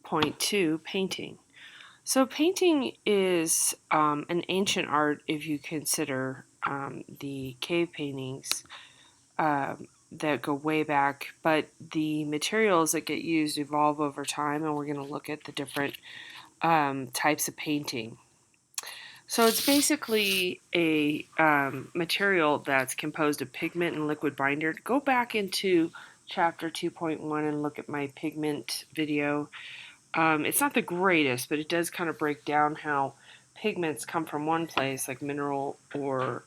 2.2, painting. So painting is an ancient art if you consider the cave paintings that go way back, but the materials that get used evolve over time, and we're going to look at the different types of painting. So it's basically a material that's composed of pigment and liquid binder. Go back into chapter 2.1 and look at my pigment video. It's not the greatest, but it does kind of break down how pigments come from one place, like mineral or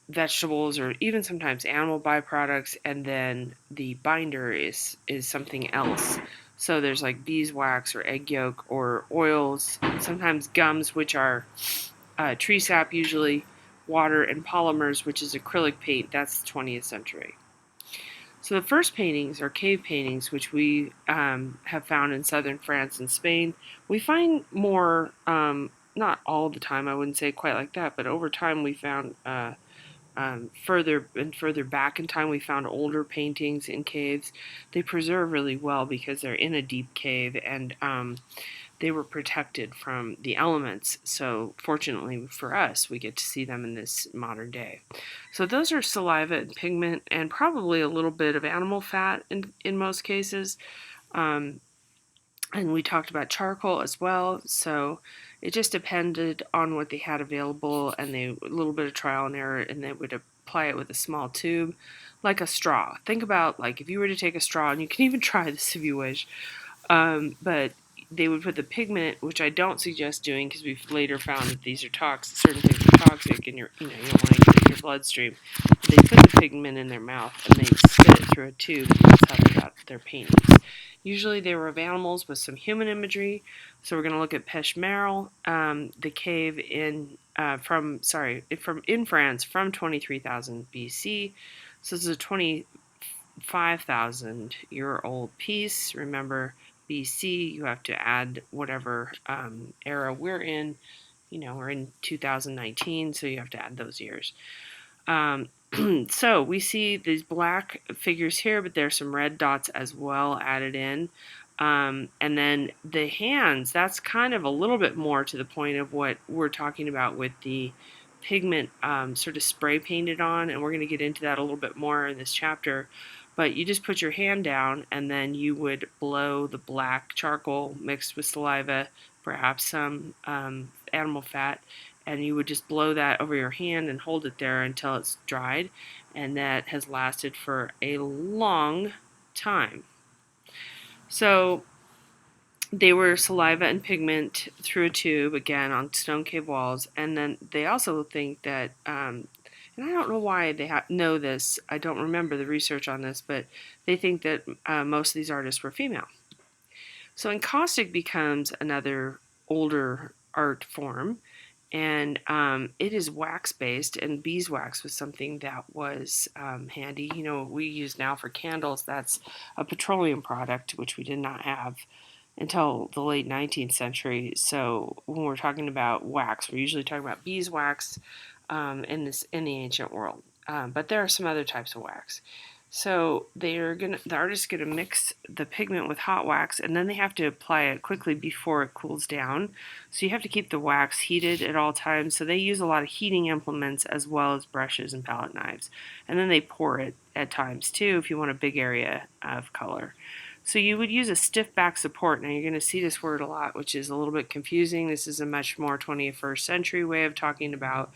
vegetables, or even sometimes animal byproducts, and then the binder is something else. So there's like beeswax or egg yolk or oils, sometimes gums, which are tree sap usually, water, and polymers, which is acrylic paint. That's the 20th century. So the first paintings are cave paintings, which we have found in southern France and Spain. We find more, not all the time, I wouldn't say quite like that, but over time we found further and further back in time, we found older paintings in caves. They preserve really well because they're in a deep cave, and they were protected from the elements. So fortunately for us, we get to see them in this modern day. So those are saliva and pigment, and probably a little bit of animal fat in most cases. And we talked about charcoal as well. So it just depended on what they had available, and a little bit of trial and error, and they would apply it with a small tube, like a straw. Think about like if you were to take a straw, and you can even try this if you wish, but they would put the pigment, which I don't suggest doing because we've later found that these are toxic. Certain things are toxic, and you don't want to get it in your bloodstream. But they put the pigment in their mouth and they spit it through a tube, and that's how they got their paintings. Usually they were of animals with some human imagery. So we're going to look at Peshmerel, the cave from in France from 23,000 BC. So this is a 25,000-year-old piece. Remember, BC, you have to add whatever era we're in. We're in 2019, so you have to add those years. So we see these black figures here, but there's some red dots as well added in. And then the hands, that's kind of a little bit more to the point of what we're talking about with the pigment sort of spray painted on, and we're going to get into that a little bit more in this chapter. But you just put your hand down, and then you would blow the black charcoal mixed with saliva, perhaps some animal fat, and you would just blow that over your hand and hold it there until it's dried, and that has lasted for a long time. So they were saliva and pigment through a tube, again, on stone cave walls, and then they also think that, and I don't know why they know this, I don't remember the research on this, but they think that most of these artists were female. So encaustic becomes another older art form, and it is wax-based, and beeswax was something that was handy. What we use now for candles, that's a petroleum product, which we did not have until the late 19th century. So when we're talking about wax, we're usually talking about beeswax in the ancient world. But there are some other types of wax. So the artist's gonna mix the pigment with hot wax, and then they have to apply it quickly before it cools down. So you have to keep the wax heated at all times. So they use a lot of heating implements as well as brushes and palette knives. And then they pour it at times too if you want a big area of color. So you would use a stiff back support. Now you're going to see this word a lot, which is a little bit confusing. This is a much more 21st century way of talking about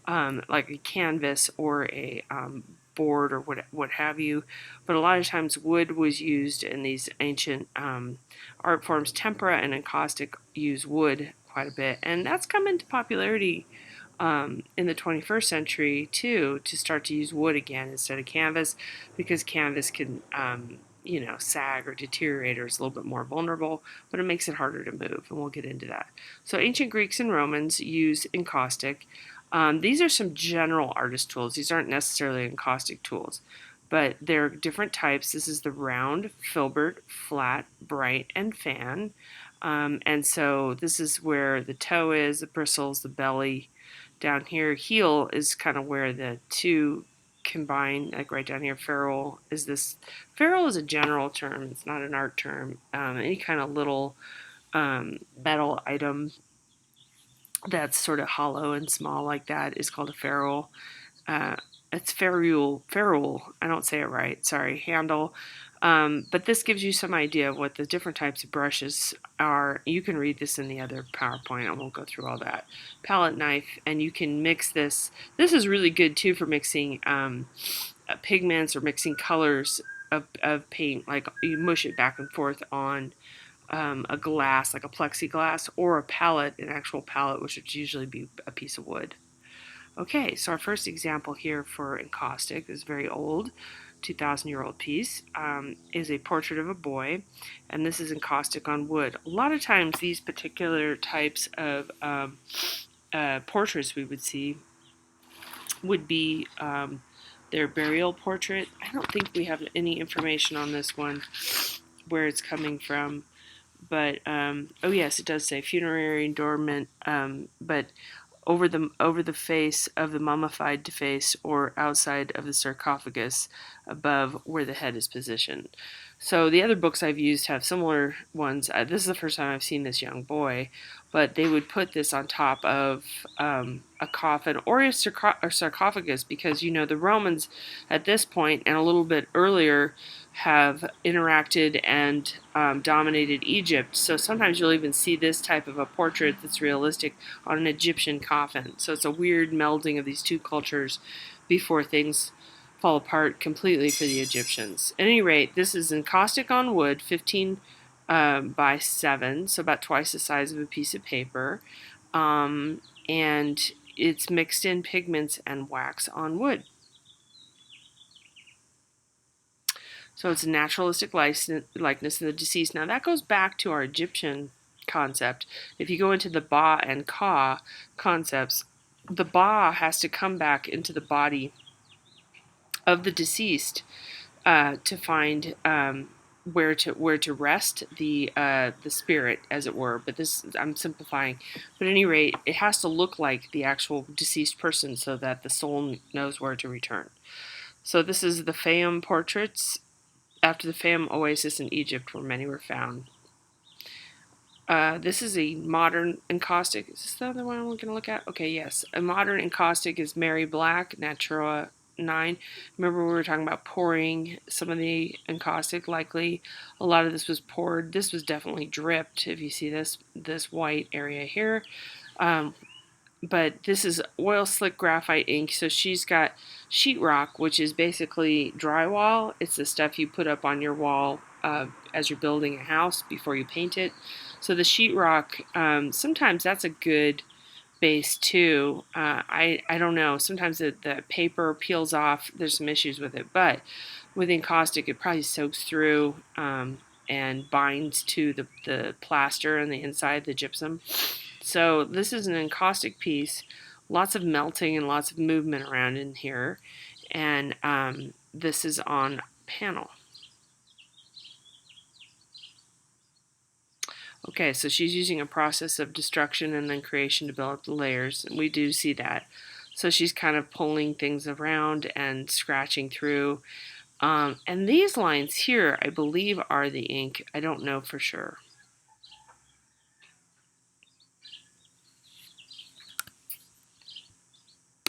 like a canvas or a board or what have you. But a lot of times wood was used in these ancient art forms. Tempera and encaustic use wood quite a bit, and that's come into popularity in the 21st century too, to start to use wood again instead of canvas, because canvas can sag or deteriorate, or is a little bit more vulnerable, but it makes it harder to move, and we'll get into that. So ancient Greeks and Romans used encaustic. These are some general artist tools. These aren't necessarily encaustic tools, but they're different types. This is the round, filbert, flat, bright, and fan. And so this is where the toe is, the bristles, the belly. Down here, heel is kind of where the two combine, like right down here, ferrule is this. Ferrule is a general term. It's not an art term. Any kind of little metal item that's sort of hollow and small like that is called a ferrule. Uh, it's ferrule. I don't say it right. Sorry, handle. But this gives you some idea of what the different types of brushes are. You can read this in the other PowerPoint. I won't go through all that. Palette knife, and you can mix this. This is really good too for mixing pigments or mixing colors of paint. Like you mush it back and forth on a glass, like a plexiglass, or a palette, an actual palette, which would usually be a piece of wood. Okay, so our first example here for encaustic is very old, 2,000-year-old piece, is a portrait of a boy, and this is encaustic on wood. A lot of times these particular types of portraits we would see would be their burial portrait. I don't think we have any information on this one, where it's coming from, but oh yes, it does say funerary adornment, but over the face of the mummified face or outside of the sarcophagus above where the head is positioned. So the other books I've used have similar ones. This is the first time I've seen this young boy, but they would put this on top of a coffin or a sarcophagus, because you know the Romans at this point and a little bit earlier have interacted and dominated Egypt. So sometimes you'll even see this type of a portrait that's realistic on an Egyptian coffin. So it's a weird melding of these two cultures before things fall apart completely for the Egyptians. At any rate, this is encaustic on wood, 15 by 7, so about twice the size of a piece of paper. And it's mixed in pigments and wax on wood. So it's a naturalistic likeness of the deceased. Now that goes back to our Egyptian concept. If you go into the Ba and Ka concepts, the Ba has to come back into the body of the deceased to find where to rest the spirit, as it were. But this, I'm simplifying. But at any rate, it has to look like the actual deceased person so that the soul knows where to return. So this is the Fayum portraits after the Fayum oasis in Egypt, where many were found. This is a modern encaustic. Is this the other one I'm going to look at? Okay, yes. A modern encaustic is Mary Black, Natura 9. Remember we were talking about pouring some of the encaustic. Likely a lot of this was poured. This was definitely dripped, if you see this white area here. But this is oil slick graphite ink. So she's got sheetrock, which is basically drywall. It's the stuff you put up on your wall as you're building a house before you paint it. So the sheetrock, sometimes that's a good base too. I don't know. Sometimes the paper peels off. There's some issues with it, but with encaustic, it probably soaks through and binds to the plaster on the inside, the gypsum. So this is an encaustic piece, lots of melting and lots of movement around in here, and this is on panel. Okay, so she's using a process of destruction and then creation to build up the layers, and we do see that. So she's kind of pulling things around and scratching through. And these lines here, I believe, are the ink. I don't know for sure.